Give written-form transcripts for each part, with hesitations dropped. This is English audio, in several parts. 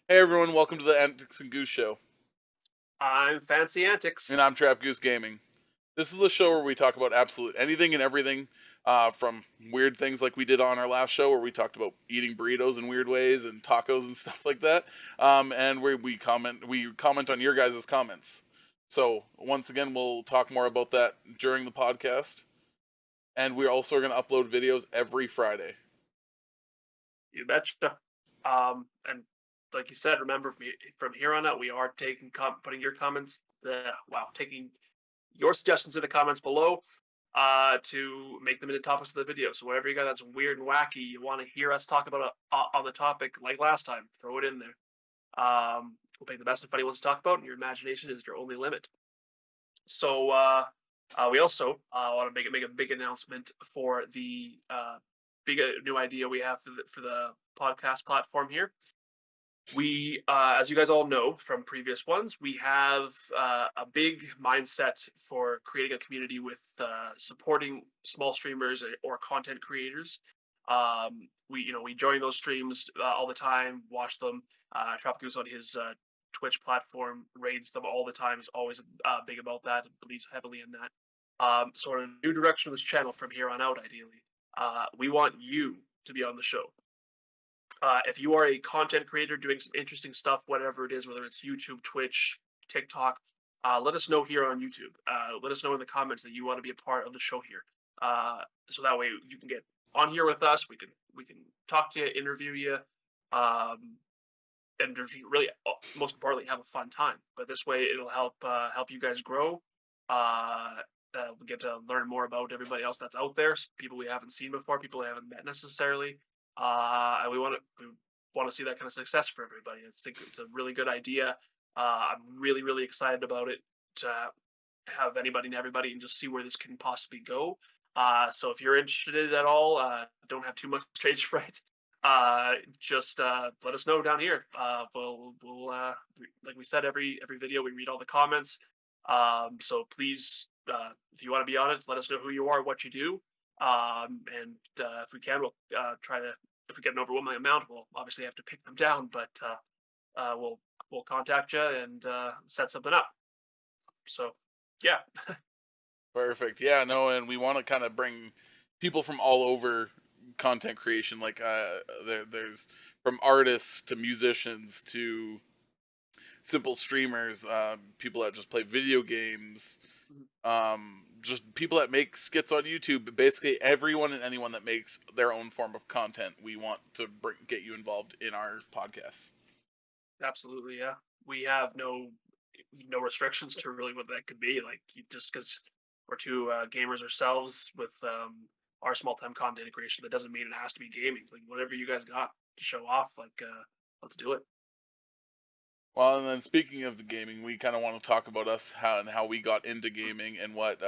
Hey everyone, welcome to the Antics and Goose show. I'm Fancy Antics. And I'm Goose Gaming. This is the show where we talk about absolute anything and everything, from weird things like we did on our last show where we talked about eating burritos in weird ways and tacos and stuff like that. And where we comment on your guys' comments. So once again, we'll talk more about that during the podcast. And we're also going to upload videos every Friday. You betcha. And like you said, remember from here on out, we are putting your comments, taking your suggestions in the comments below, to make them into topics of the video. So whatever you got that's weird and wacky, you want to hear us talk about on the topic like last time, throw it in there. We'll pick the best and funny ones to talk about, and your imagination is your only limit. So we also want to make a big announcement for the big new idea we have for the podcast platform here. We, as you guys all know from previous ones, we have a big mindset for creating a community with supporting small streamers or content creators. We join those streams all the time, watch them. Goose on his Twitch platform raids them all the time. He's always big about that and believes heavily in that. So, in a new direction of this channel from here on out, ideally, we want you to be on the show. If you are a content creator doing some interesting stuff, whatever it is, whether it's YouTube, Twitch, TikTok, let us know here on YouTube. Let us know in the comments that you want to be a part of the show here. So that way you can get on here with us. We can talk to you, interview you, and just really, most importantly, have a fun time. But this way, it'll help you guys grow. We get to learn more about everybody else that's out there, people we haven't seen before, people we haven't met necessarily, and we want to see that kind of success for everybody. I think it's a really good idea. I'm really excited about it to have anybody and everybody and just see where this can possibly go. So if you're interested at all, don't have too much stage fright. Just let us know down here. Like we said, every video we read all the comments. So please, if you want to be on it, let us know who you are, what you do, and if we can, we'll try to. If we get an overwhelming amount, we'll obviously have to pick them down, but we'll contact you and set something up. So yeah, Perfect. Yeah, no, and we want to kind of bring people from all over content creation. Like, there's from artists to musicians to simple streamers, people that just play video games, just people that make skits on YouTube. Basically, everyone and anyone that makes their own form of content, we want to get you involved in our podcasts. absolutely, yeah. We have no restrictions to really what that could be. Like just because we're two gamers ourselves with our small time content creation, that doesn't mean it has to be gaming. Like whatever you guys got to show off, like let's do it. Well, and then speaking of the gaming, we kind of want to talk about us, how we got into gaming and what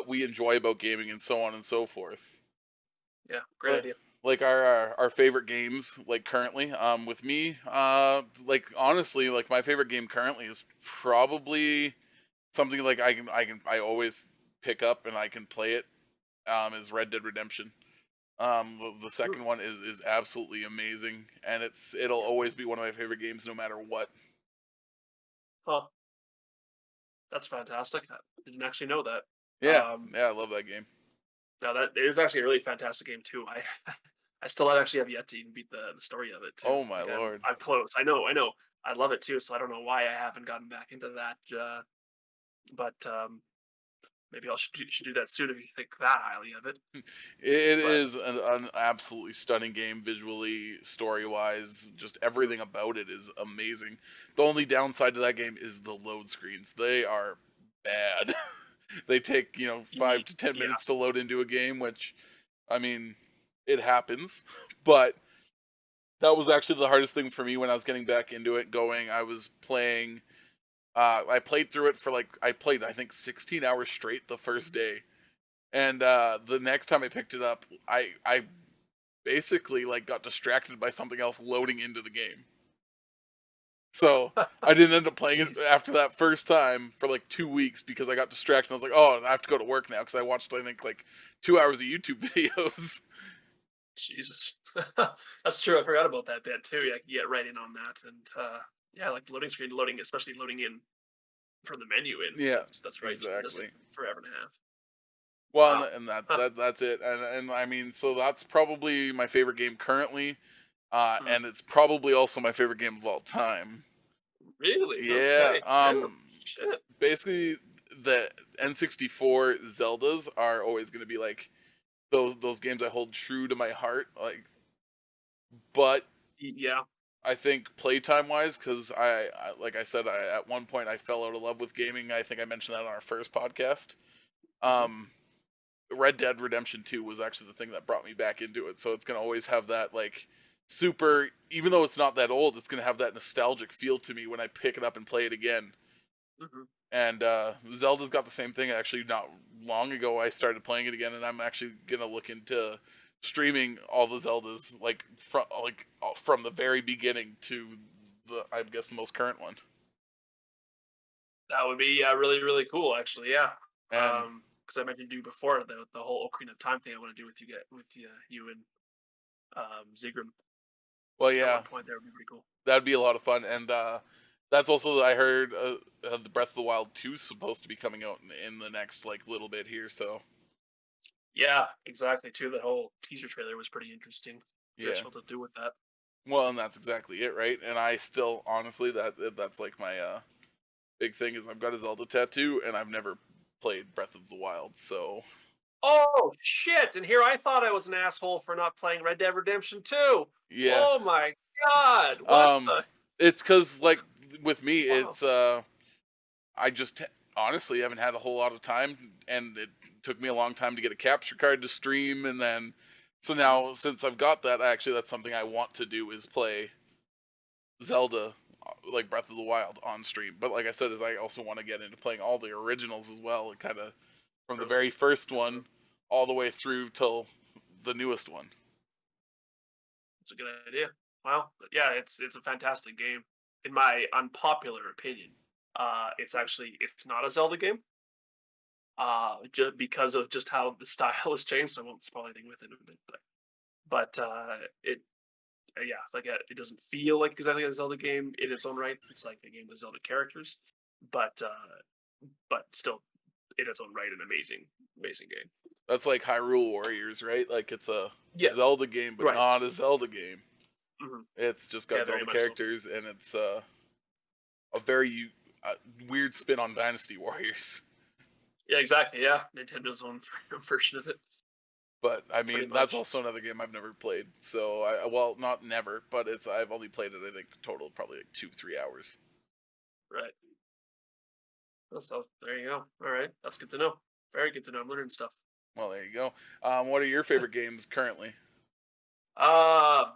we enjoy about gaming and so on and so forth. Yeah, great Like idea. like our favorite games, like currently, with me, like honestly, like my favorite game currently is probably something like I always pick up and I can play it, is Red Dead Redemption. The Hmm. second one is absolutely amazing, and it'll always be one of my favorite games no matter what. Huh. That's fantastic. I didn't actually know that. Yeah, Um, yeah, I love that game. no, that it is actually a really fantastic game too. I still actually have yet to even beat the story of it too. Oh my Like lord. I'm close. I know. I love it too. So I don't know why I haven't gotten back into that. But maybe should do that soon if you think that highly of it. It But is an absolutely stunning game, visually, story wise. Just mm, everything about it is amazing. The only downside to that game is the load screens. They are bad. They take 5 to 10 minutes yeah, to load into a game, which, I mean, it happens. But that was actually the hardest thing for me when I was getting back into it. I was playing. I played through it for I played I think 16 hours straight the first day, and the next time I picked it up, I basically got distracted by something else loading into the game. So I didn't end up playing it jeez. after that first time for 2 weeks because I got distracted. I was like, oh, I have to go to work now because I watched I think 2 hours of YouTube videos. Jesus, that's true. I forgot about that bit too. Yeah, you get right in on that, and yeah, like the loading screen loading, especially loading in from the menu in. Yeah, That's right. It does take exactly. forever and a half. Well, Wow. and Huh. that's it. And I mean, so that's probably my favorite game currently, Hmm. and it's probably also my favorite game of all time. Really? Yeah. Okay. Damn. Shit. Basically, the N64 Zeldas are always going to be like those games I hold true to my heart. Like, but Yeah. I think playtime wise, because like I said, at one point I fell out of love with gaming. I think I mentioned that on our first podcast. Hmm. Um, Red Dead Redemption 2 was actually the thing that brought me back into it. So it's going to always have that like super, even though it's not that old, it's going to have that nostalgic feel to me when I pick it up and play it again. Hmm. And Zelda's got the same thing. Actually, not long ago, I started playing it again, and I'm actually going to look into streaming all the Zeldas from the very beginning to the, I guess, the most current one. That would be really really cool. Actually, yeah. And Because I mentioned to you before the whole Ocarina of Time thing I want to do with you and Zigrim well, at yeah, one point. That would be pretty cool. that'd be a lot of fun. And that's also I heard the Breath of the Wild 2 is supposed to be coming out in the next like little bit here. So Yeah, exactly. Too. That whole teaser trailer was pretty interesting. yeah, What to do with that? well, and that's exactly it, right? And I still honestly that's like my big thing is I've got a Zelda tattoo and I've never played Breath of the Wild. So Oh shit! And here I thought I was an asshole for not playing Red Dead Redemption 2. yeah, Oh my god! What um, the? it's because like with me, Wow. it's I just honestly haven't had a whole lot of time, and it took me a long time to get a capture card to stream, and then so Mhm. now since I've got that, actually that's something I want to do is play Zelda like Breath of the Wild on stream. But like I said, is I also want to get into playing all the originals as well, kind of from the True. very first True. one all the way through till the newest one. It's a good idea. Wow. But yeah, it's a fantastic game. In my unpopular opinion, it's not a Zelda game. Just because of just how the style has changed. So I won't spoil anything with it, but it yeah, like it doesn't feel like exactly a Zelda game in its own right. It's like a game with Zelda characters, but still in its own right, an amazing game. That's like Hyrule Warriors, right? Like it's a Yeah, Zelda game, but right. not a Zelda game. Hmm. It's just Yeah, got very Zelda much so. characters, and it's a very weird spin on Dynasty Warriors. Yeah, exactly. Yeah, Nintendo's own version of it, But I pretty mean, that's much. also another game I've never played. So well, not never, but I've only played it I think total probably like 2-3 hours. Right. So there you go. All right, that's good to know. Very good to know. I'm learning stuff. Well, there you go. What are your favorite games currently?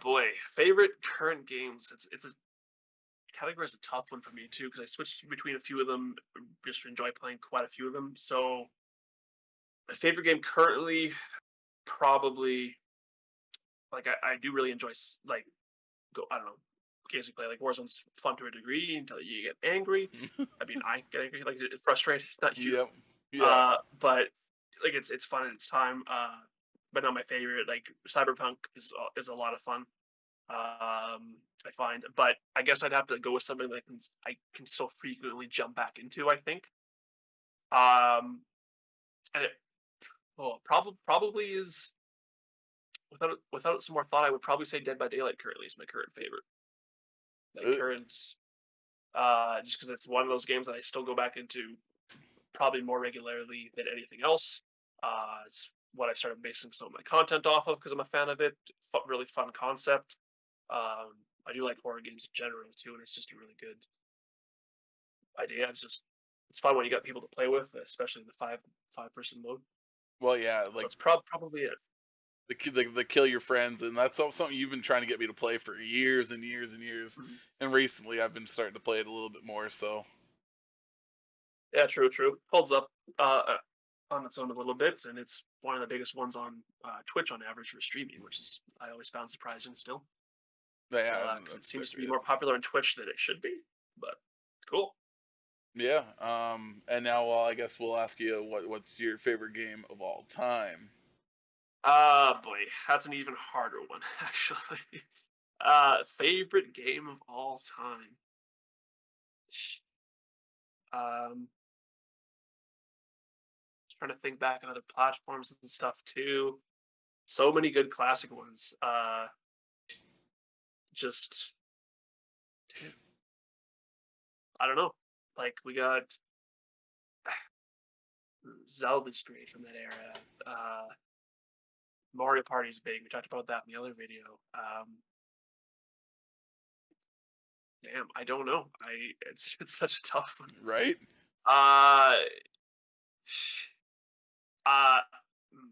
Boy, favorite current games. It's a category is a tough one for me too because I switched between a few of them. Just enjoy playing quite a few of them. So my favorite game currently, probably like I do really enjoy like go I don't know games we play like Warzone's fun to a degree until you get angry. I mean I get angry like it's frustrated, not you. Yep. Yeah. But like it's fun in its time. But not my favorite. Like Cyberpunk is a lot of fun. I find, but I guess I'd have to go with something that I can still frequently jump back into. I think. Um, and it probably is without some more thought. I would probably say Dead by Daylight currently is my current favorite. Like Uh, current, just because it's one of those games that I still go back into probably more regularly than anything else. It's what I started basing some of my content off of because I'm a fan of it. Really fun concept. I do like horror games in general too, and it's just a really good idea. It's fun when you got people to play with, especially in the five person mode. well, yeah, So like that's probably it. the kill your friends, and that's something you've been trying to get me to play for years and years and years. Mhm. And recently, I've been starting to play it a little bit more. So Yeah, true. Holds up on its own a little bit, and it's one of the biggest ones on Twitch on average for streaming, which is I always found surprising still yeah, because it that's seems to exactly be it. more popular on Twitch than it should be. But cool. Yeah. And now, well, I guess we'll ask you what's your favorite game of all time. Boy, that's an even harder one, actually. Favorite game of all time. Sh- Um, Trying to think back on other platforms and stuff too. So many good classic ones. Just I don't know. Like we got Zelda's great from that era. Mario Party's big. We talked about that in the other video. Damn, I don't know. It's such a tough one. Right? Uh, uh, mm,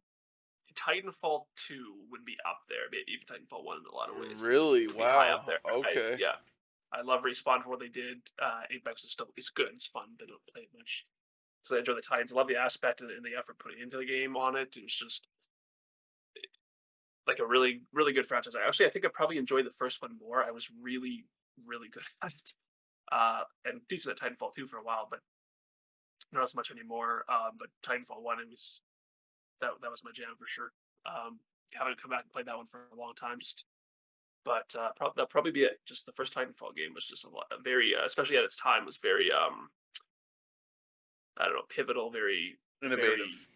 Titanfall 2 would be up there. Maybe even Titanfall 1 in a lot of ways Really? would be high up Wow. there. Okay. Yeah, I love Respawn for what they did. Apex is still it's good. It's fun, but I don't play it much because I enjoy the Titans. I love the aspect and the effort put into the game on it. It was just like a really good franchise. I think I probably enjoyed the first one more. I was really good at it. And decent at Titanfall 2 for a while, but not as much anymore. But Titanfall 1, it was that was my jam for sure. Um, haven't come back and played that one for a long time. But that'll probably be it. Just the first Titanfall game was just a lot, very, especially at its time, was very, I don't know, pivotal, very Innovative.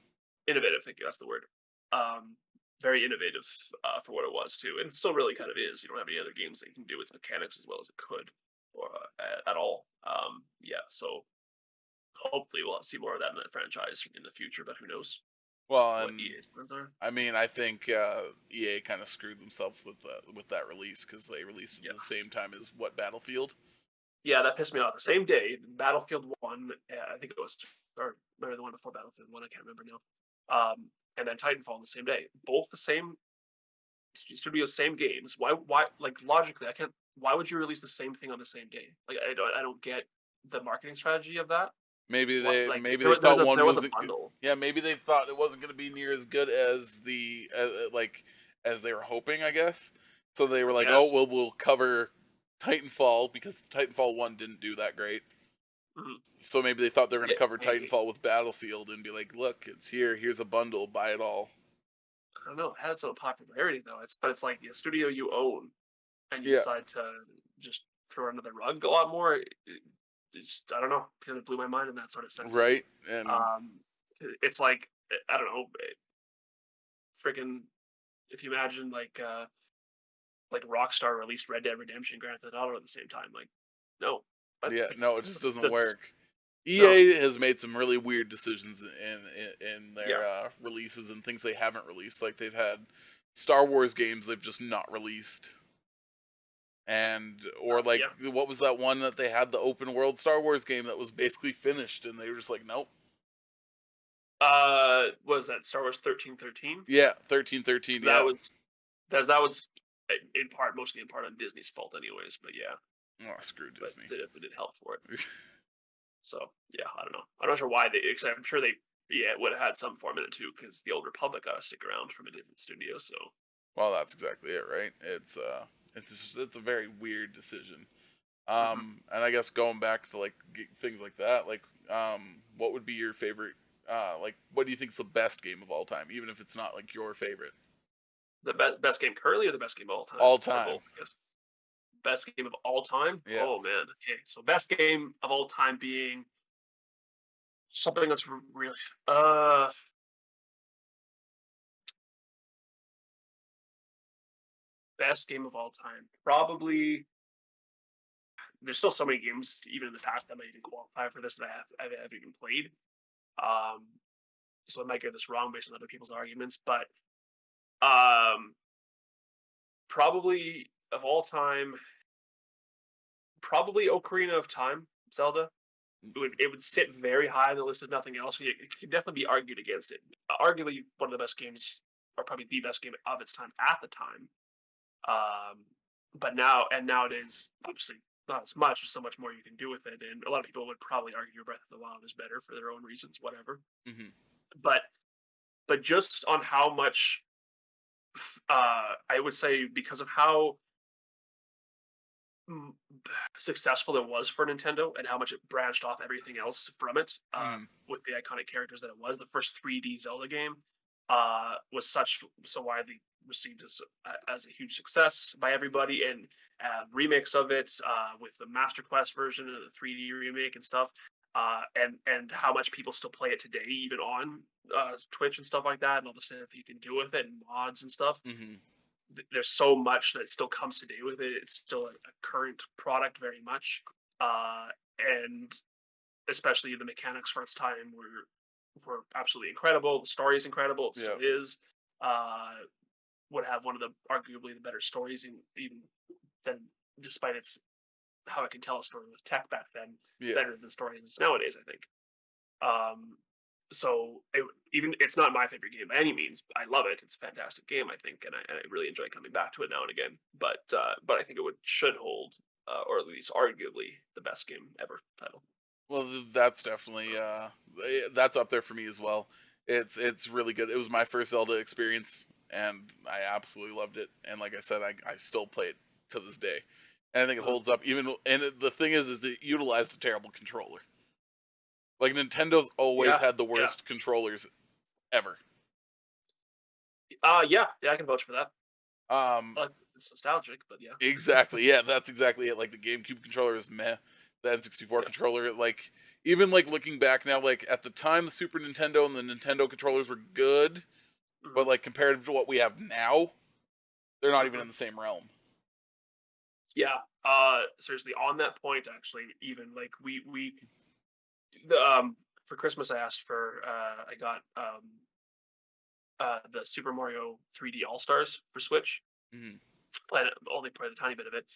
innovative. I think that's the word. Um, Very innovative for what it was too, and it still really kind of is. You don't have any other games that you can do its mechanics as well as it could, or at all. Yeah, so hopefully we'll see more of that in the franchise in the future. But who knows Well, what and EA's plans are? I mean, I think EA kind of screwed themselves with that release because they released it Yeah. at the same time as what Battlefield. Yeah, that pissed me off. The same day, Battlefield 1, I think it was, or maybe the one before Battlefield 1, I can't remember now. And then Titanfall on the same day. Both the same studios, same games. Like, logically, I can't, why would you release the same thing on the same day? Like, I don't get the marketing strategy of that. What, like, Maybe they thought one there was a wasn't. bundle. Yeah, maybe they thought it wasn't going to be near as good as the like as they were hoping. I guess. So they were I like, oh guess. well, we'll cover Titanfall because Titanfall 1 didn't do that great. Mhm. So maybe they thought they were going Yeah, to cover maybe. Titanfall with Battlefield and be like, look, it's here. Here's a bundle. Buy it all. I don't know. It had its own popularity, though. But it's like a studio you own and you Yeah. decide to just throw it under the rug a lot more. It's I don't know, kind of blew my mind in that sort of sense. Right. And Um, it's like I don't know, freaking if you imagine like Rockstar released Red Dead Redemption, Grand Theft Auto at the same time, like no, but yeah, no, it just doesn't this work. no, EA has made some really weird decisions in yeah, their releases and things they haven't released. Like they've had Star Wars games they've just not released, and or like yeah. what was that one that they had the open world Star Wars game that was basically finished, and they were just like, nope. Was that Star Wars 1313? Yeah, 1313. That Yeah, was that was in part, mostly in part on Disney's fault, anyways. But yeah, oh, screw but Disney. they definitely did help for it. So yeah, I don't know. I'm not sure why they. Because I'm sure they yeah would have had some form in it too. Because the Old Republic got to stick around from a different studio. So Well, that's exactly it, right? It's a very weird decision. mhm. And I guess going back to like things like that, like what would be your favorite? Like, what do you think is the best game of all time, even if it's not like your favorite The best game currently or the best game of all time all or time? both? I guess best game of all time. Yeah, Oh man. Okay, so best game of all time being something that's really uh best game of all time. Probably there's still so many games even in the past that might even qualify for this that I've even played. Um, so I might get this wrong based on other people's arguments, but um, probably of all time, probably Ocarina of Time, Zelda. It would sit very high on the list of nothing else. It could definitely be argued against it. Arguably one of the best games, or probably the best game of its time at the time. Um, but nowadays, obviously not as much. There's so much more you can do with it, and a lot of people would probably argue Breath of the Wild is better for their own reasons, whatever. hmm But just on how much I would say because of how mm, successful it was for Nintendo and how much it branched off everything else from it hmm with the iconic characters that it was. The first 3D Zelda game, was so widely received as a huge success by everybody, and remix of it with the Master Quest version and the 3D remake and stuff, and how much people still play it today, even on Twitch and stuff like that, and all the stuff you can do with it and mods and stuff. Mm-hmm. There's so much that still comes today with it. It's still a current product very much, and especially the mechanics for its time were absolutely incredible. The story is incredible. It Yeah. still is. Uh, would have one of the arguably the better stories even than, despite its how it can tell a story with tech back then, Yeah. better than stories nowadays, I think. Um, so even it's not my favorite game by any means. I love it. It's a fantastic game, I think, and I really enjoy coming back to it now and again. But I think should hold, or at least arguably the best game ever title. Well, that's definitely that's up there for me as well. It's really good. It was my first Zelda experience, and I absolutely loved it. And like I said, I still play it to this day, and I think it Mhm. holds up. The thing is it utilized a terrible controller. Like Nintendo's always Yeah, had the yeah, worst controllers ever. yeah. I can vouch for that. Um, It's nostalgic, but yeah. exactly. Yeah, that's exactly it. Like the GameCube controller is meh. The N64 Yeah. controller, like even like looking back now, like at the time the Super Nintendo and the Nintendo controllers were good, Hmm. but like compared to what we have now, they're not even Hmm. in the same realm. Yeah. Seriously, on that point, actually, even like we the for Christmas, I asked for I got the Super Mario 3D All Stars for Switch. Mm-hmm. Only played a tiny bit of it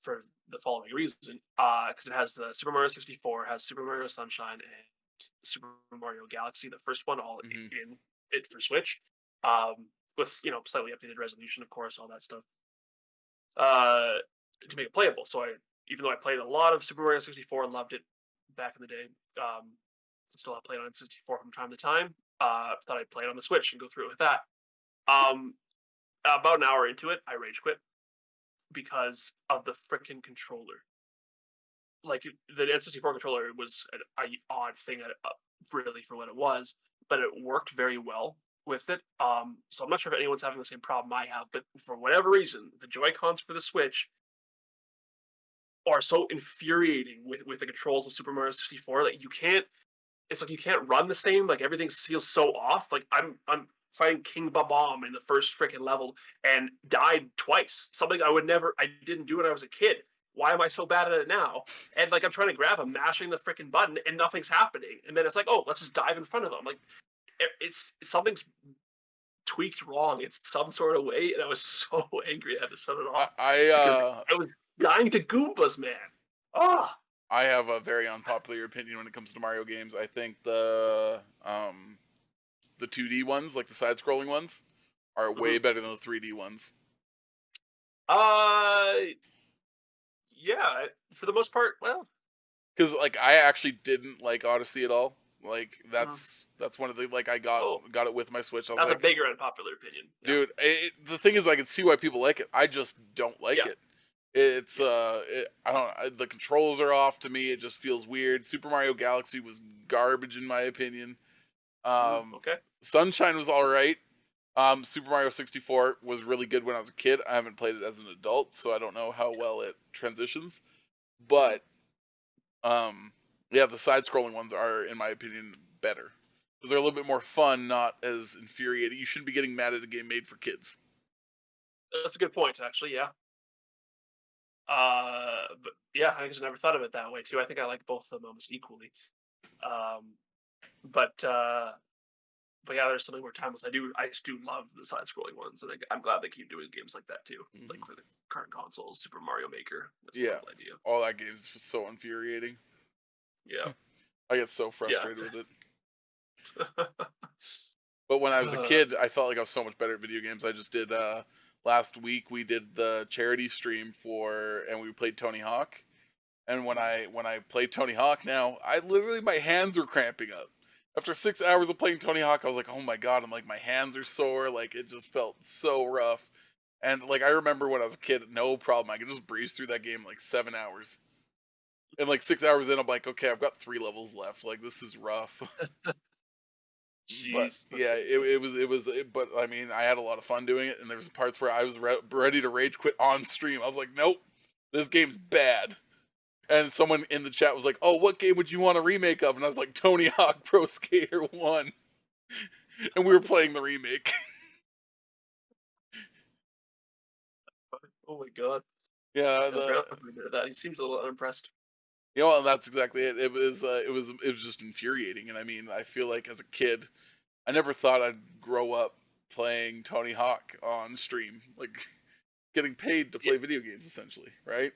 for the following reason, because it has the Super Mario 64, has Super Mario Sunshine, and Super Mario Galaxy, the first one, all Mm-hmm. in it for Switch, um, with slightly updated resolution, of course, all that stuff, uh, to make it playable. So even though I played a lot of Super Mario 64 and loved it back in the day, still have played on 64 from time to time. Thought I'd play it on the Switch and go through it with that. Um, about an hour into it, I rage quit because of the freaking controller. Like the N64 controller was an odd thing, really for what it was, but it worked very well with it. So I'm not sure if anyone's having the same problem I have, but for whatever reason, the Joy Cons for the Switch are so infuriating with the controls of Super Mario 64 that you can't. It's like you can't run the same. Like everything feels so off. Like I'm fighting King Babam in the first freaking level and died twice. Something I didn't do when I was a kid. Why am I so bad at it now? And like I'm trying to grab him, mashing the freaking button, and nothing's happening. And then it's like, oh, let's just dive in front of him. Like it's something's tweaked wrong. It's some sort of way, and I was so angry I had to shut it I off I, because uh, I was dying to Goombas, man. Oh, I have a very unpopular opinion when it comes to Mario games. I think the 2D ones, like the side-scrolling ones, are way mhm. better than the 3D ones. uh, yeah, for the most part. Well, Because like I actually didn't like Odyssey at all. Like mhm. that's one of the like I got Oh, got it with my Switch. I was that's a like, bigger unpopular opinion. Yeah, dude, the thing is, I can see why people like it. I just don't like yeah, it. It's yeah. I don't the controls are off to me. It just feels weird. Super Mario Galaxy was garbage in my opinion. Um, Okay. Sunshine was all right. Super Mario 64 was really good when I was a kid. I haven't played it as an adult, so I don't know how well it transitions. Mhm. But um, yeah, the side-scrolling ones are, in my opinion, better because they're a little bit more fun, not as infuriating. You shouldn't be getting mad at a game made for kids. That's a good point, actually. Yeah. But yeah, I just never thought of it that way too. I think I like both of them almost equally. Um, but uh, but yeah, there's something more timeless. I just do love the side-scrolling ones, and I'm glad they keep doing games like that too. Like Hmm. for the current consoles, Super Mario Maker. That's a Yeah, total idea. all that game is so infuriating. Yeah, I get so yeah. frustrated with it. But when I was a kid, I felt like I was so much better at video games. I just did last week we did the charity stream for and we played Tony Hawk. And when I played Tony Hawk now, I literally my hands were cramping up. After 6 hours of playing Tony Hawk, I was like, oh my god, I'm like my hands are sore, like it just felt so rough. And like I remember when I was a kid, no problem. I could just breeze through that game in like 7 hours. And like 6 hours in, I'm like, okay, I've got 3 levels left. Like this is rough. But Jeez. yeah, but I mean, I had a lot of fun doing it, and there was parts where I was ready to rage quit on stream. I was like, nope, this game's bad. And someone in the chat was like, "Oh, what game would you want a remake of?" And I was like, "Tony Hawk Pro Skater 1." And we were playing the remake. Oh my god. Yeah, That's right. For a bit of that. He seems a little unimpressed. and that's exactly it. It was just infuriating. And I mean, I feel like as a kid, I never thought I'd grow up playing Tony Hawk on stream, like getting paid to Yeah, play video games, essentially, right?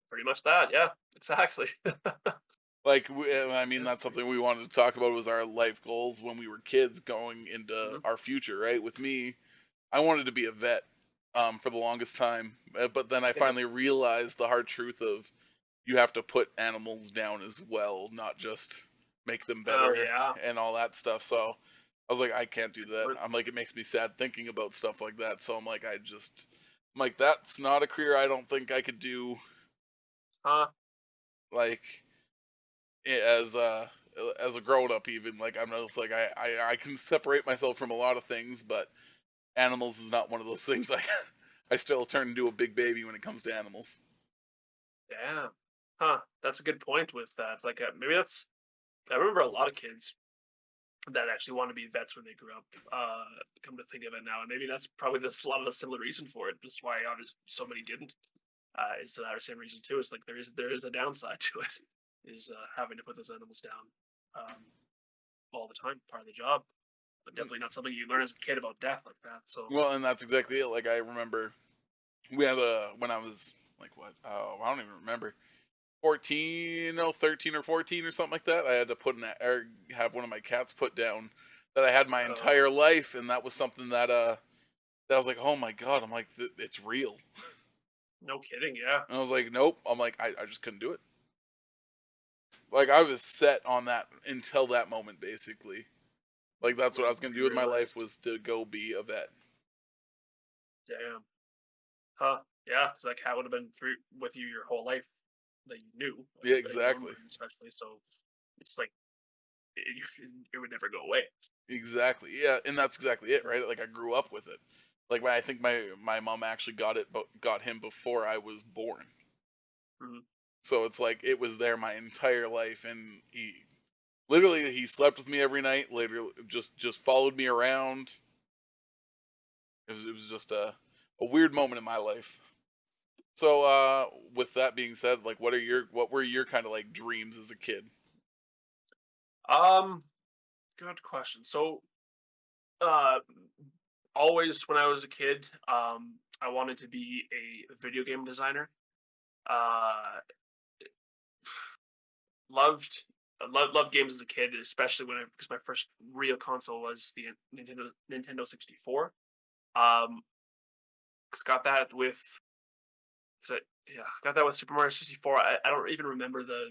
pretty much that. Yeah, exactly. Like, I mean, Yeah. that's something we wanted to talk about was our life goals when we were kids going into Mhm. our future, right? With me, I wanted to be a vet for the longest time, but then I Yeah. finally realized the hard truth of you have to put animals down as well, not just make them Oh better yeah. and all that stuff. So I was like, I can't do Good that. point. I'm like, it makes me sad thinking about stuff like that. So I'm like, I'm like, that's not a career I don't think I could do. Huh? Like as as a grown up, even like I'm just like I can separate myself from a lot of things, but animals is not one of those things. I still turn into a big baby when it comes to animals. Damn. Huh? That's a good point with that. Like maybe that's. I remember a lot of kids that actually want to be vets when they grew up. Come to think of it now, and maybe that's probably a lot of the similar reason for it. Just why obviously so many didn't. Is the same reason too. It's like there is a downside to it. Is having to put those animals down all the time, part of the job, but definitely not something you learn as a kid about death like that. So, Well, and that's exactly it. Like I remember we had a when I was like what? Oh, I don't even remember. 14, no, 13 or 14 or something like that. I had to put or have one of my cats put down that I had my uh, entire life, and that was something that I was like, oh my god. I'm like, it's real. no kidding, yeah. And I was like, nope. I'm like, I just couldn't do it. Like I was set on that until that moment, basically. Like that's what I When was gonna do you with my life realized, was to go be a vet. damn, huh? Yeah, because that cat would have been with you your whole life that you knew, Yeah, that you exactly, remembered, especially. So it's like it, it would never go away. exactly. Yeah, and that's exactly it, right? Like I grew up with it. Like I think my mom actually got it, but got him before I was born. Mhm. So it's like it was there my entire life, and he slept with me every night. Literally, just followed me around. It was just a weird moment in my life. So with that being said, like what were your kind of like dreams as a kid? Um, Good question. So, uh, always when I was a kid, I wanted to be a video game designer. Uh, loved games as a kid, especially because my first real console was the Nintendo 64. Um, 'Cause got that with yeah, got that with Super Mario 64. I don't even remember the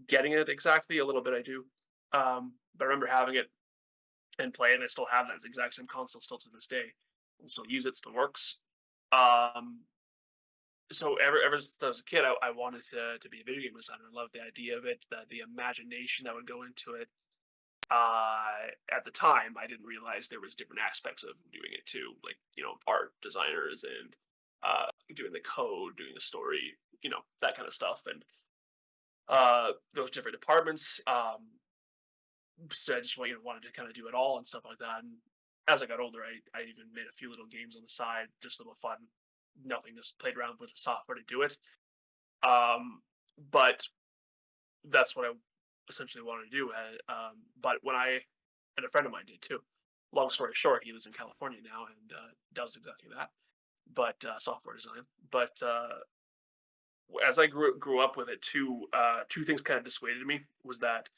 getting it exactly. A little bit I do, but I remember having it and playing. I still have that exact same console still to this day, and still use it. Still works. Um, so ever since I was a kid, I wanted to be a video game designer. I loved the idea of it, the imagination that would go into it. At the time, I didn't realize there was different aspects of doing it too, like art designers and doing the code, doing the story, that kind of stuff, and those different departments. So I just wanted to kind of do it all and stuff like that. And as I got older, I even made a few little games on the side, just a little fun, nothing. Just played around with the software to do it. But that's what I essentially wanted to do. But when I and a friend of mine did too. Long story short, he lives in California now and does exactly that, but software design. But as I grew up with it, two things kind of dissuaded me was that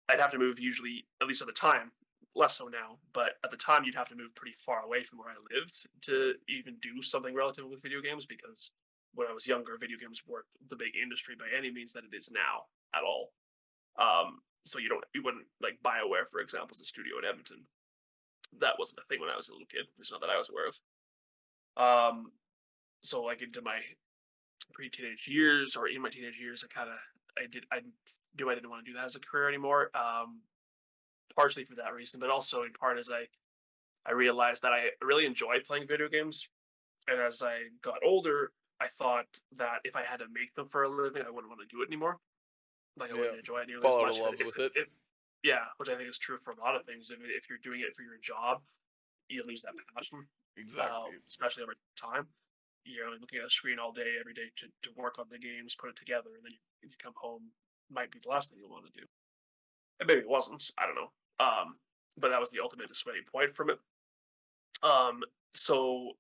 I'd have to move usually, at least at the time, less so now, but at the time you'd have to move pretty far away from where I lived to even do something relative with video games because when I was younger, video games weren't the big industry by any means that it is now at all. So you wouldn't like BioWare, for example, is a studio in Edmonton. That wasn't a thing when I was a little kid. It's not that I was aware of. Um, so like into my pre-teenage years or in my teenage years, I knew I didn't want to do that as a career anymore. partially for that reason, but also in part as I realized that I really enjoy playing video games, and as I got older, I thought that if I had to make them for a living, I wouldn't want to do it anymore. Like I Yeah. wouldn't enjoy it nearly as Fall out of much. love with it. If yeah, which I think is true for a lot of things. If you're doing it for your job, you lose that passion, Exactly. especially over time. You're only looking at a screen all day, every day to work on the games, put it together, and then you come home, might be the last thing you want to do. And maybe it wasn't. I don't know. But that was the ultimate dissuading point from it. Um, so,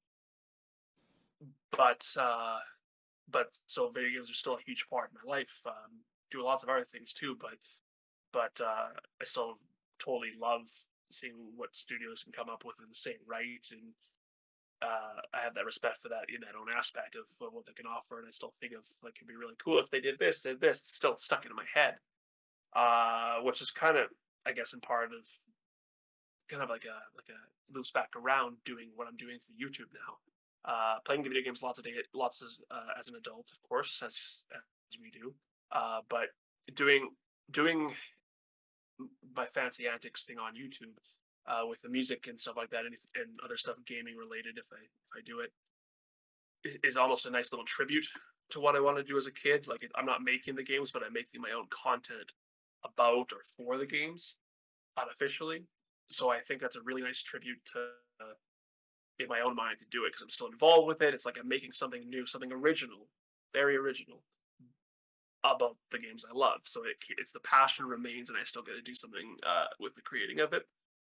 but so video games are still a huge part of my life. Do lots of other things too, but I still totally love seeing what studios can come up with in the same right, and I have that respect for that in that own aspect of what they can offer, and I still think of like it'd be really cool if they did this and this. It's still stuck in my head, which is kind of, I guess, in part of kind of like a loops back around doing what I'm doing for YouTube now. Playing video games as an adult, of course, as we do. But doing doing my fancy antics thing on YouTube with the music and stuff like that, and other stuff gaming related. If I do it, is almost a nice little tribute to what I want to do as a kid. Like I'm not making the games, but I'm making my own content about or for the games unofficially. So I think that's a really nice tribute to, in my own mind, to do it because I'm still involved with it. It's like I'm making something new, something original, very original about the games I love. So it's the passion remains, and I still get to do something with the creating of it.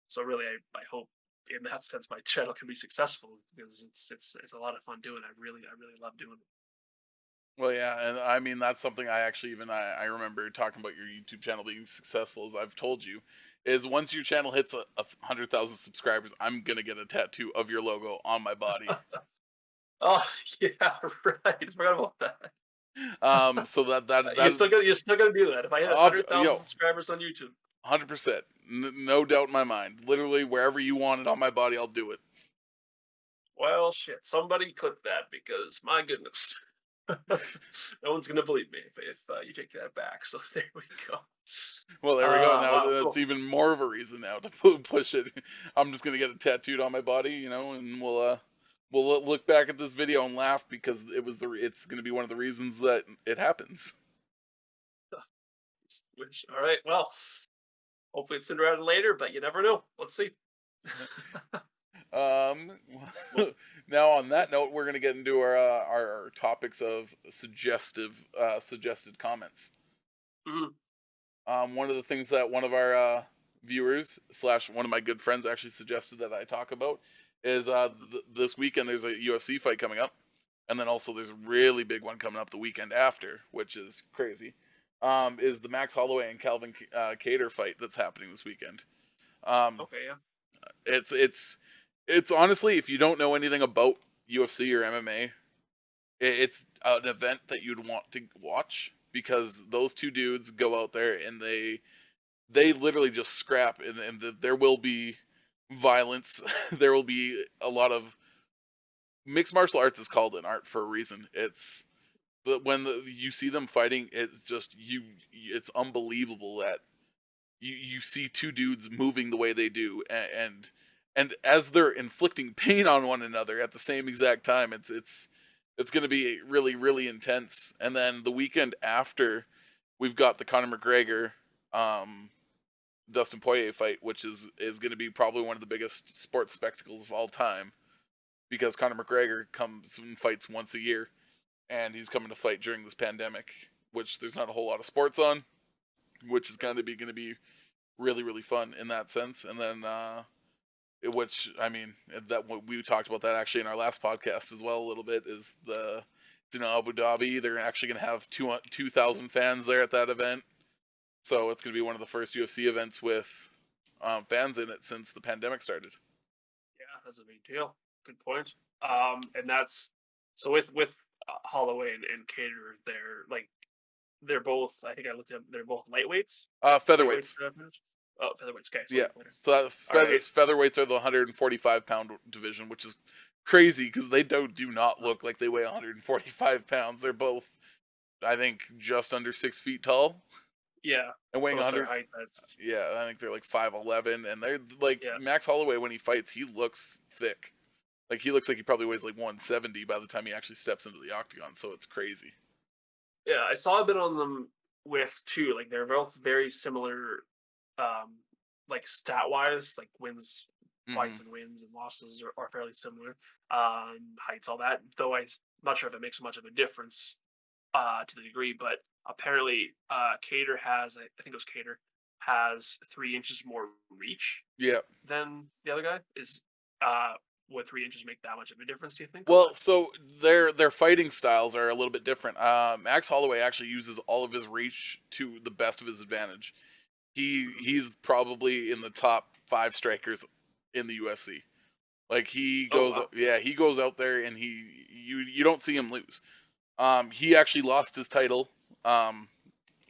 So really, I hope in that sense my channel can be successful because it's a lot of fun doing. I really love doing it. Well, yeah, and I mean that's something I actually I remember talking about your YouTube channel being successful. As I've told you, is once your channel hits 100,000 subscribers, I'm gonna get a tattoo of your logo on my body. Oh yeah, right. I forgot about that. So that You're still gonna do that if I hit 100,000 yo, subscribers on YouTube. 100%, no doubt in my mind. Literally wherever you want it on my body, I'll do it. Well, shit. Somebody clip that because my goodness, no one's gonna believe me if you take that back. So there we go. Well, there we go. Now Wow, that's cool. even more of a reason now to push it. I'm just gonna get it tattooed on my body, and we'll look back at this video and laugh because it's gonna be one of the reasons that it happens. All right. Well, hopefully it's sooner rather than later, but you never know. Let's see. Um, Well, now on that note, we're gonna get into our topics of suggested comments. mhm. One of the things that one of our viewers slash one of my good friends actually suggested that I talk about is this weekend there's a UFC fight coming up, and then also there's a really big one coming up the weekend after, which is crazy. Is the Max Holloway and Kattar fight that's happening this weekend? Um, Okay. Yeah. it's honestly, if you don't know anything about UFC or MMA, it's an event that you'd want to watch because those two dudes go out there and they literally just scrap, and there will be violence. There will be a lot of mixed martial arts is called an art for a reason. It's but when you see them fighting, it's just it's unbelievable that you see two dudes moving the way they do, and as they're inflicting pain on one another at the same exact time, it's going to be really really intense. And then the weekend after, we've got the Conor McGregor Dustin Poirier fight, which is going to be probably one of the biggest sports spectacles of all time because Conor McGregor comes and fights once a year, and he's coming to fight during this pandemic, which there's not a whole lot of sports on, which is going to be really really fun in that sense. And then which I mean that we talked about that actually in our last podcast as well a little bit is it's in Abu Dhabi. They're actually going to have 2,000 fans there at that event, so it's going to be one of the first UFC events with fans in it since the pandemic started. Yeah, that's a big deal. Good point. And that's so with Holloway and Cater, they're both. I think I looked at them. They're both lightweights. Lightweights. Featherweights. Oh, featherweights. Okay, so Yeah. lighter. So that All right. featherweights are the 145-pound division, which is crazy because they do not look like they weigh 145 pounds. They're both, I think, just under 6 feet tall. Yeah. and weighing So it's their 100. height that's Yeah, I think they're like 5'11", and they're like yeah. Max Holloway when he fights, he looks thick. Like he looks like he probably weighs like 170 by the time he actually steps into the octagon. So it's crazy. Yeah, I saw a bit on them with two. Like they're both very similar, um, like stat wise, like wins, Hmm. fights and wins and losses are fairly similar. Heights, all that. Though not sure if it makes much of a difference to the degree, but apparently Cater has, I think it was Cater, has 3 inches more reach Yeah. than the other guy. Is uh, would 3 inches make that much of a difference? Do you think, or Well, what? so their fighting styles are a little bit different. Max Holloway actually uses all of his reach to the best of his advantage. Mhm. He's probably in the top 5 strikers in the UFC. Like Oh wow. he goes out there and you don't see him lose. He actually lost his title um,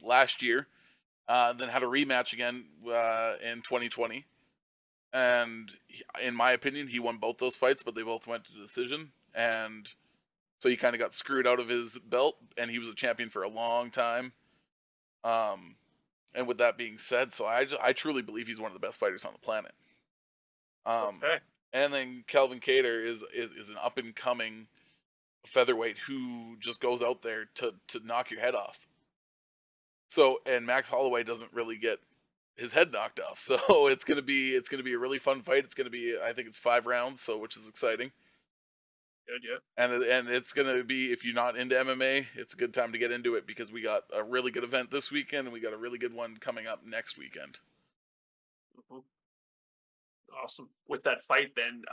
last year, then had a rematch again in 2020. And in my opinion, he won both those fights, but they both went to decision. And so he kind of got screwed out of his belt, and he was a champion for a long time. Um, and with that being said, so I truly believe he's one of the best fighters on the planet. Um, Okay. and then Calvin Cater is an up and coming featherweight who just goes out there to knock your head off. So and Max Holloway doesn't really get his head knocked off. So it's gonna be a really fun fight. It's gonna be I think it's 5 rounds, so which is exciting. Good. Yeah. And it's gonna be if you're not into MMA, it's a good time to get into it because we got a really good event this weekend and we got a really good one coming up next weekend. Mhm. Awesome. With that fight, then,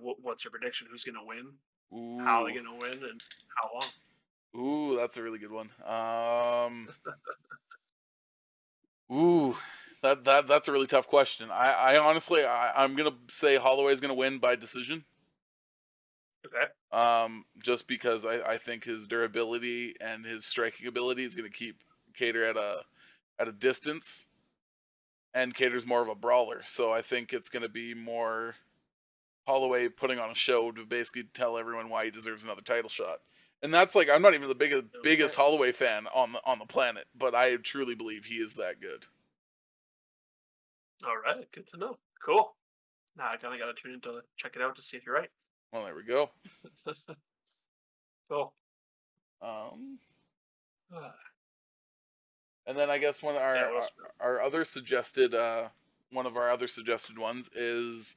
what's your prediction? Who's going to win? How are they Ooh, going to win? And how long? ooh, that's a really good one. Ooh, that's a really tough question. I honestly I'm gonna say Holloway's gonna win by decision. Okay. Just because I think his durability and his striking ability is gonna keep Cater at a distance, and Cater's more of a brawler, so I think it's gonna be more Holloway putting on a show to basically tell everyone why he deserves another title shot. And that's like I'm not even the biggest Okay. Holloway fan on the planet, but I truly believe he is that good. All right. Good to know. Cool. Now I kind of got to tune in to check it out to see if you're right. Well, there we go. Cool. Um, and then I guess Yeah. What else? our other suggested one of our other suggested ones is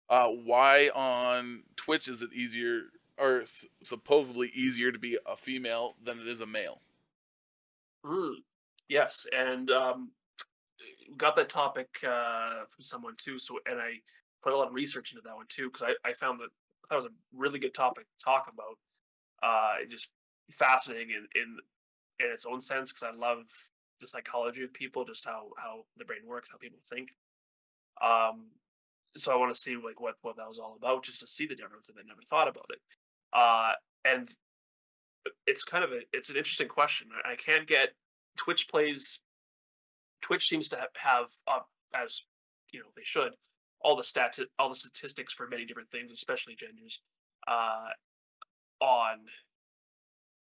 why on Twitch is it easier or supposedly easier to be a female than it is a male? Mm, yes. And got that topic from someone too. So, and I put a lot of research into that one too because I found that was a really good topic to talk about. Just fascinating in its own sense because I love the psychology of people, just how the brain works, how people think. Um, so I want to see like what that was all about, just to see the difference, and I never thought about it. And it's kind of it's an interesting question. I can't get Twitch plays. Twitch seems to have up as they should all the statistics for many different things, especially genders, uh, on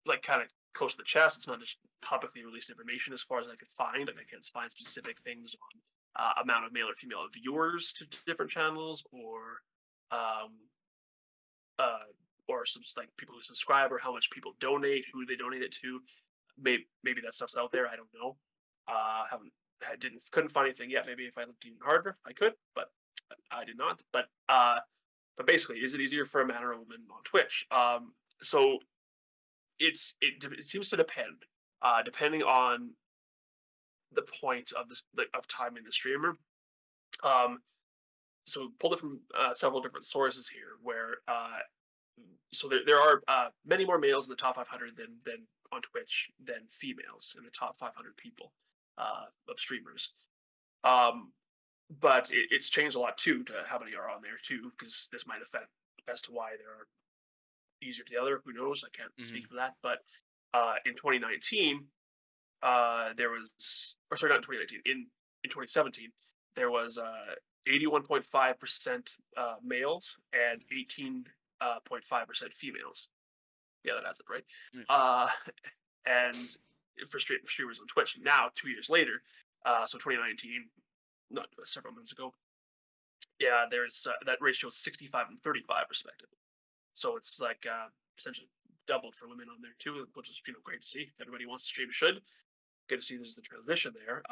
like kind of close to the chest. It's not just publicly released information as far as I could find. Like I can't find specific things on amount of male or female viewers to different channels, um, uh, or some like people who subscribe, or how much people donate, who they donate it to. Maybe that stuff's out there. I don't know. Haven't I didn't couldn't find anything yet. Maybe if I looked even harder, I could, but I did not. But basically, is it easier for a man or a woman on Twitch? So it seems to depend, depending on the point of this of time in the streamer. Um, so pulled it from several different sources here, where so there are many more males in the top 500 than on Twitch than females in the top 500 people of streamers. Um, but it's changed a lot too to how many are on there too, because this might affect as to why there are easier to the other. Who knows? I can't Mm-hmm. speak for that. But in 2019, there was, or sorry, not in 2019, in 2017, there was 81.5% males and 18.5% females. Yeah, that adds it, right? Yeah. Uh, and for streamers on Twitch. Now, 2 years later, so 2019, not several months ago, yeah, there's that ratio is 65 and 35 respectively. So it's like essentially doubled for women on there too, which is great to see. If everybody wants to stream, should. Good to see there's the transition there.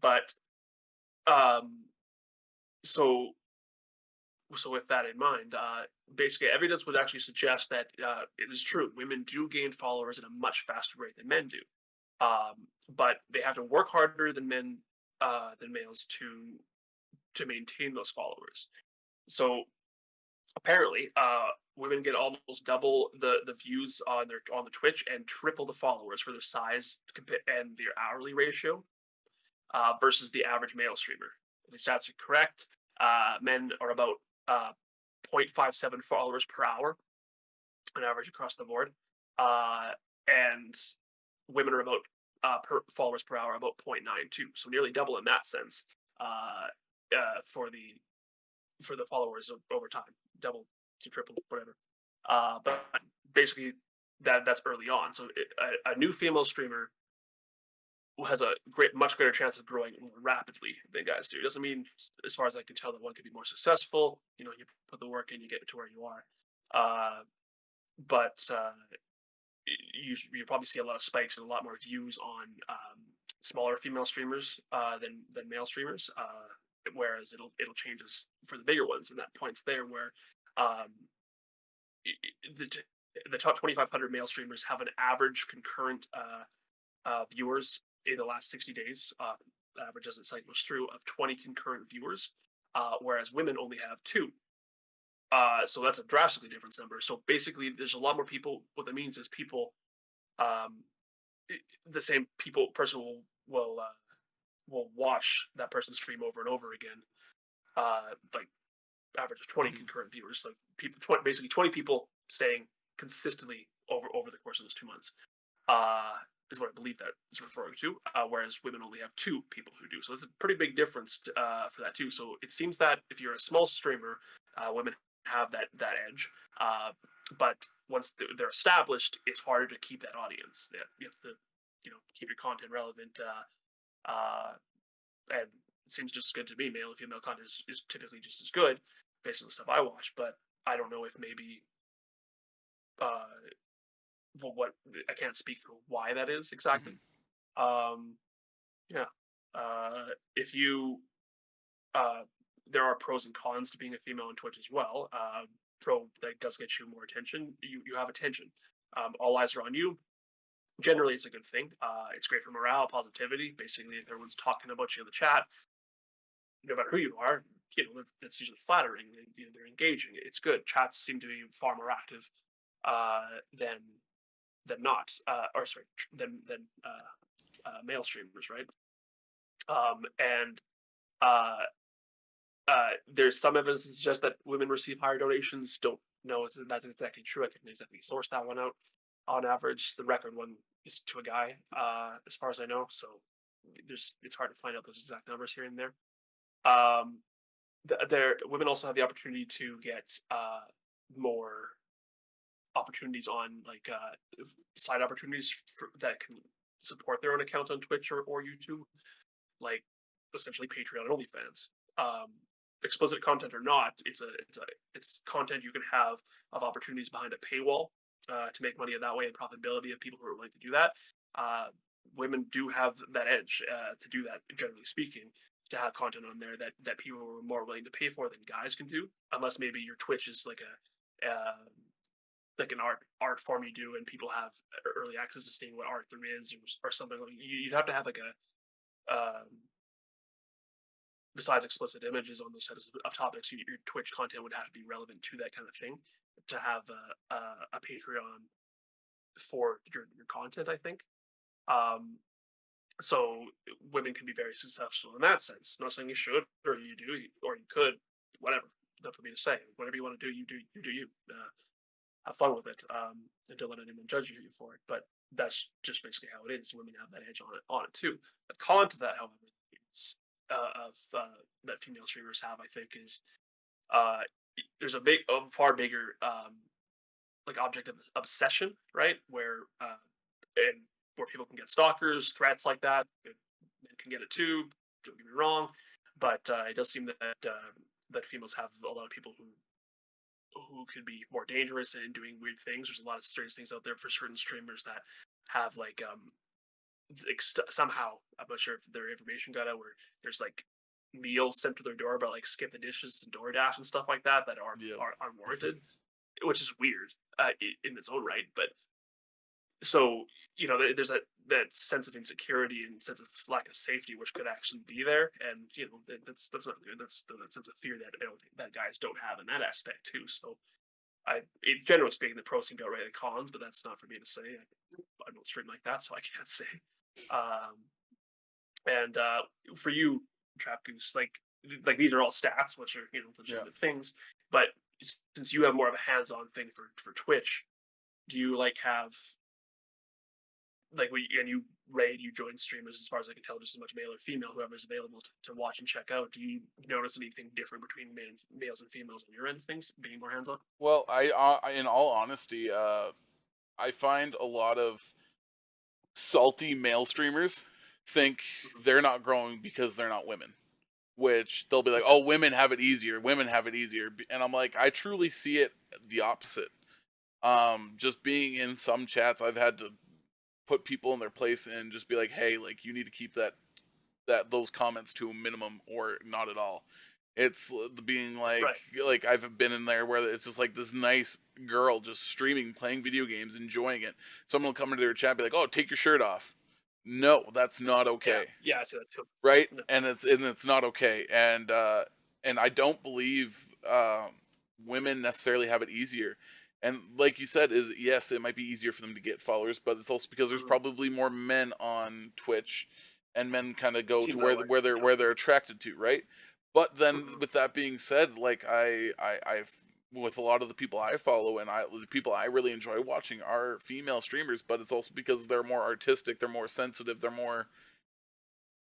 But um, so so with that in mind, basically evidence would actually suggest that it is true. Women do gain followers at a much faster rate than men do, but they have to work harder than males to maintain those followers. So apparently, women get almost double the views on the Twitch and triple the followers for their size and their hourly ratio versus the average male streamer. If the stats are correct, men are about 0.57 followers per hour on average across the board, uh, and women are about followers per hour about 0.92, so nearly double in that sense for the followers over time, double to triple, whatever. But basically, that's early on. So a new female streamer has a much greater chance of growing more rapidly than guys do. Doesn't mean, as far as I can tell, that one could be more successful. You put the work in, you get to where you are. But you probably see a lot of spikes and a lot more views on smaller female streamers than male streamers. Whereas it'll change for the bigger ones, and that points there where um, the the top 2,500 male streamers have an average concurrent viewers in the last 60 days. Average as it cycles through of 20 concurrent viewers, whereas women only have two. So that's a drastically different number. So basically, there's a lot more people. What that means is people, um, the same person will watch that person's stream over and over again. Like average of 20 Mhm. concurrent viewers. Like basically 20 people staying consistently over the course of those 2 months. Uh, is what I believe that is referring to. Whereas women only have two people who do. So it's a pretty big difference for that too. So it seems that if you're a small streamer, women have that edge. But once they're established, it's harder to keep that audience. You have to keep your content relevant. And it seems just as good to me. Male and female content is typically just as good based on the stuff I watch. But I don't know if maybe uh, what I can't speak for why that is exactly. Mhm. Um, yeah. If you uh, there are pros and cons to being a female on Twitch as well. Pro that does get you more attention. You have attention. All eyes are on you. Generally, it's a good thing. It's great for morale, positivity. Basically, if everyone's talking about you in the chat, no matter who you are, that's usually flattering. They're engaging. It's good. Chats seem to be far more active uh, than not, or sorry, than male streamers, right? And uh, there's some evidence to suggest that women receive higher donations. Don't know if that's exactly true. I couldn't exactly source that one out. On average, the record one is to a guy, as far as I know. So it's hard to find out those exact numbers here and there. Um, women also have the opportunity to get more opportunities on like side opportunities that can support their own account on Twitch or YouTube, like essentially Patreon and OnlyFans. Um, Explicit content or not, it's content you can have of opportunities behind a paywall to make money in that way and profitability of people who are willing to do that. Uh, Women do have that edge to do that, generally speaking, to have content on there that people are more willing to pay for than guys can do, unless maybe your Twitch is like an art form you do and people have early access to seeing what art there is or something. You'd have to have like a besides explicit images on those types of topics, your Twitch content would have to be relevant to that kind of thing to have a Patreon for your content, I think. Um, so women can be very successful in that sense. Not saying you should or you do or you could, whatever. Not for me to say. Whatever you want to do, you do you. Have fun with it, and don't let anyone judge you for it. But that's just basically how it is. Women have that edge on it too. The con to that, however, is that female streamers have, I think, is uh, there's a far bigger like object of obsession, right? Where and where people can get stalkers, threats like that. Men can get it too. Don't get me wrong, but it does seem that that females have a lot of people who could be more dangerous and doing weird things. There's a lot of strange things out there for certain streamers that have somehow, I'm not sure if their information got out, where there's like meals sent to their door, but like skip the dishes and DoorDash and stuff like that that Yep. are unwarranted, which is weird in its own right. But so there's that sense of insecurity and sense of lack of safety which could actually be there, and that's not good. That's that sense of fear that I don't think that guys don't have in that aspect too. So generally speaking, the pros seem to outweigh the cons, but that's not for me to say. I don't stream like that, so I can't say. um and for you, Trap Goose, like these are all stats, which are Yeah. legitimate things, but since you have more of a hands-on thing for Twitch, do you like have like and you raid, you join streamers, as far as I can tell, just as much male or female, whoever's available to watch and check out. Do you notice anything different between males and females on your end of things, being more hands on? Well, in all honesty, I find a lot of salty male streamers think Hmm. they're not growing because they're not women. Which they'll be like, Okay. "Oh, women have it easier. Women have it easier," and I'm like, I truly see it the opposite. Just being in some chats, I've had to put people in their place and just be like, "Hey, like you need to keep those comments to a minimum or not at all." It's being Right. like I've been in there where it's just like this nice girl just streaming, playing video games, enjoying it. Someone will come into their chat and be like, "Oh, take your shirt off." No, that's not Yeah. okay, Yeah, I see that too. right? No. And it's not okay. And I don't believe women necessarily have it easier. And like you said, is yes, it might be easier for them to get followers, but it's also because there's Mhm. probably more men on Twitch, and men kind of go to Seems that way. Yep. where they're attracted to, right? But then, Hmm. with that being said, like I've with a lot of the people I follow and the people I really enjoy watching are female streamers, but it's also because they're more artistic, they're more sensitive, they're more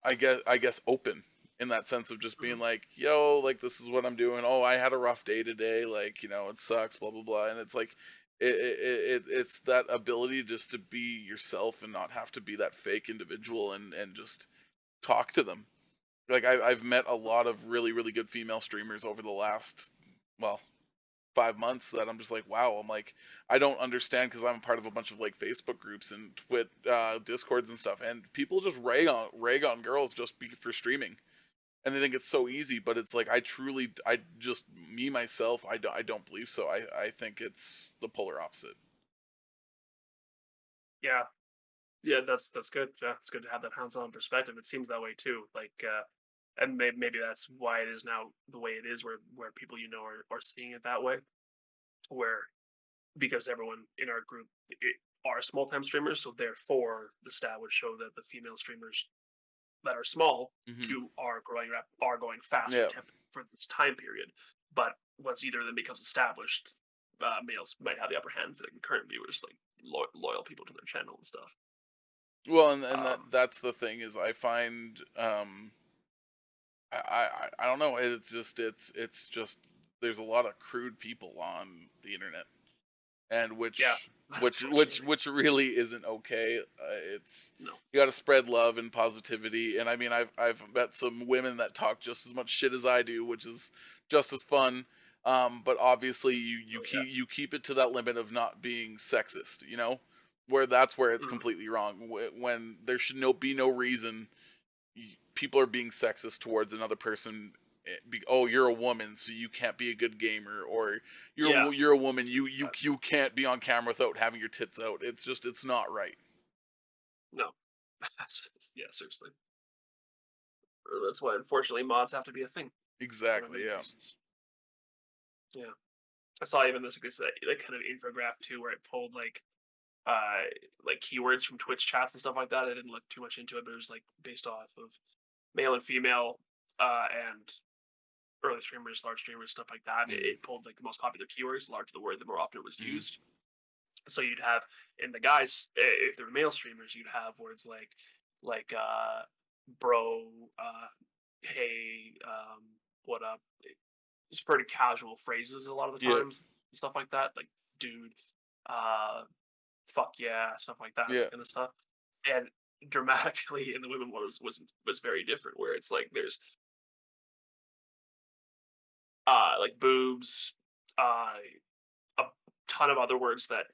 I guess open in that sense of just being Hmm. like, yo, like this is what I'm doing. Oh, I had a rough day today. Like, it sucks, blah blah blah. And it's like it's that ability just to be yourself and not have to be that fake individual and just talk to them. Like I've met a lot of really, really good female streamers over the last, well, 5 months that I'm just like, wow. I'm like, I don't understand because I'm a part of a bunch of like Facebook groups and Discords and stuff, and people just rag on girls just for streaming, and they think it's so easy. But it's like I just me myself, I don't believe so. I think it's the polar opposite. Yeah. Yeah, that's good. Yeah, it's good to have that hands-on perspective. It seems that way too. And maybe that's why it is now the way it is, where people are seeing it that way. Where because everyone in our group are small-time streamers, so therefore the stat would show that the female streamers that are small Hmm. are going faster Yeah. for this time period. But once either of them becomes established, males might have the upper hand for the current viewers, like loyal people to their channel and stuff. Well, and Um, that's the thing is I find I don't know. It's just there's a lot of crude people on the internet, and yeah, unfortunately, which really isn't okay. It's no. you got to spread love and positivity, and I mean I've met some women that talk just as much shit as I do, which is just as fun. But obviously Oh yeah. you keep it to that limit of not being sexist, where that's where it's Mhm. completely wrong. When there should be no reason people are being sexist towards another person. Oh, you're a woman, so you can't be a good gamer, or Yeah. you're a woman, you can't be on camera without having your tits out. It's not right. No. Yeah, seriously. That's why, unfortunately, mods have to be a thing for Exactly. many Yeah. reasons. Yeah. I saw even this like kind of infograph too, where it pulled uh like keywords from Twitch chats and stuff like that. I didn't look too much into it, but it was like based off of male and female and early streamers, large streamers, stuff like that. It, Mm. it pulled like the most popular keywords. The larger the word, the more often it was used. So you'd have in the guys, if they're male streamers, you'd have words like bro, hey, what up. It's pretty casual phrases a lot of the Yeah. times, stuff like that, like dude, uh, fuck yeah, stuff like that Yeah. kind of stuff. and dramatically in the women one was very different, where it's like there's like boobs, a ton of other words that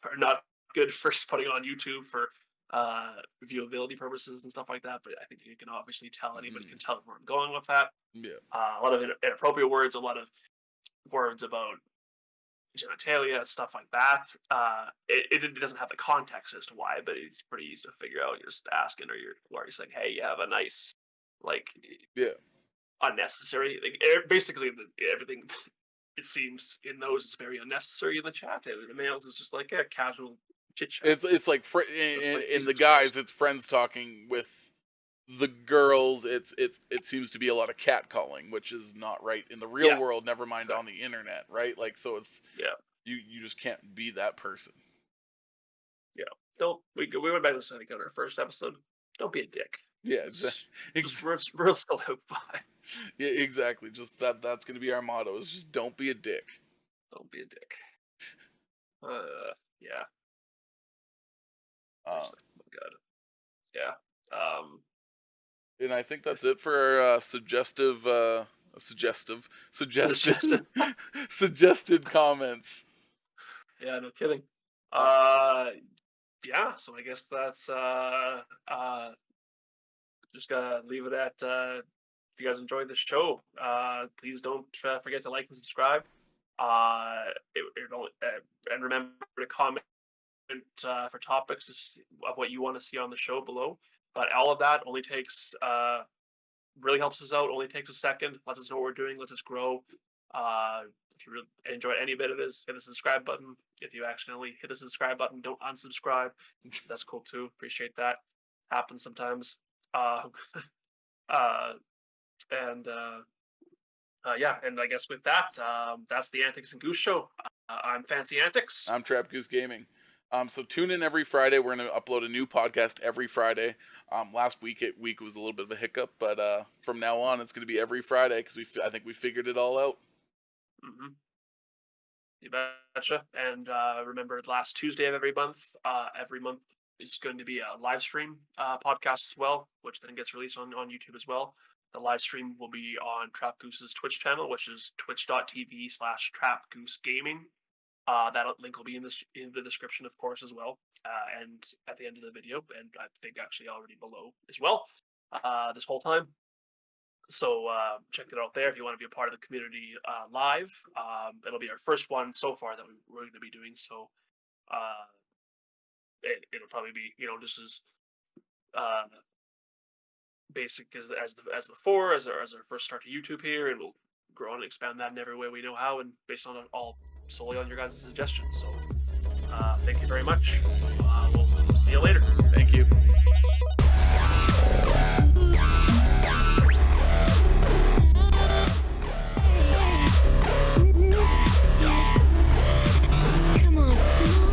are not good for putting on YouTube for viewability purposes and stuff like that. But I think you can obviously tell, anybody can Mhm. tell where I'm going with that. Yeah. A lot of inappropriate words, a lot of words about genitalia, stuff like that. It doesn't have the context as to why, but it's pretty easy to figure out. You're just asking, or you're saying, "Hey, you have a nice, like, Yeah. unnecessary." Like, basically, everything it seems in those is very unnecessary in the chat. And the males is just like a casual chit chat. It's like It's like in the Jesus guys, Christ. it's friends talking. With the girls, it seems to be a lot of catcalling, which is not right in the real Yeah, world. Never mind on exactly. the internet, right? Like, so it's Yeah, you just can't be that person. yeah. Don't we went back to this, I think, on our first episode. Don't be a dick. Yeah, It's just ex- real still live by. yeah, exactly. Just that's going to be our motto: is just don't be a dick. Don't be a dick. Yeah. Uh, Seriously. Oh my god. Yeah. and I think that's it for our suggested Suggested. suggested comments. Yeah, no kidding. Uh, Yeah, so I guess that's just gotta leave it at if you guys enjoyed the show, please don't forget to like and subscribe. It don't, and remember to comment for topics of what you want to see on the show below. But all of that only takes really helps us out. Only takes a second. Lets us know what we're doing. Lets us grow. Uh, if you really enjoyed any bit of this, hit the subscribe button. If you accidentally hit the subscribe button, don't unsubscribe. That's cool too. Appreciate that. Happens sometimes. Uh, uh, and yeah, and I guess with that, that's the Antics and Goose show. I'm Fancy Antics. I'm Trap Goose Gaming. So tune in every Friday. We're gonna upload a new podcast every Friday. Last week was a little bit of a hiccup, but from now on it's gonna be every Friday because I think we figured it all out. Mm-hmm. You betcha. And remember, last Tuesday of every month is going to be a live stream podcast as well, which then gets released on YouTube as well. The live stream will be on Trap Goose's Twitch channel, which is twitch.tv/Trap Goose Gaming. That link will be in the description, of course, as well, and at the end of the video, and I think actually already below as well. This whole time, so check it out there if you want to be a part of the community live. It'll be our first one so far that we're going to be doing. So uh, it'll probably be just as uh, basic as before as our first start to YouTube here, and we'll grow and expand that in every way we know how, and based on all solely on your guys' suggestions. So thank you very much. Bye.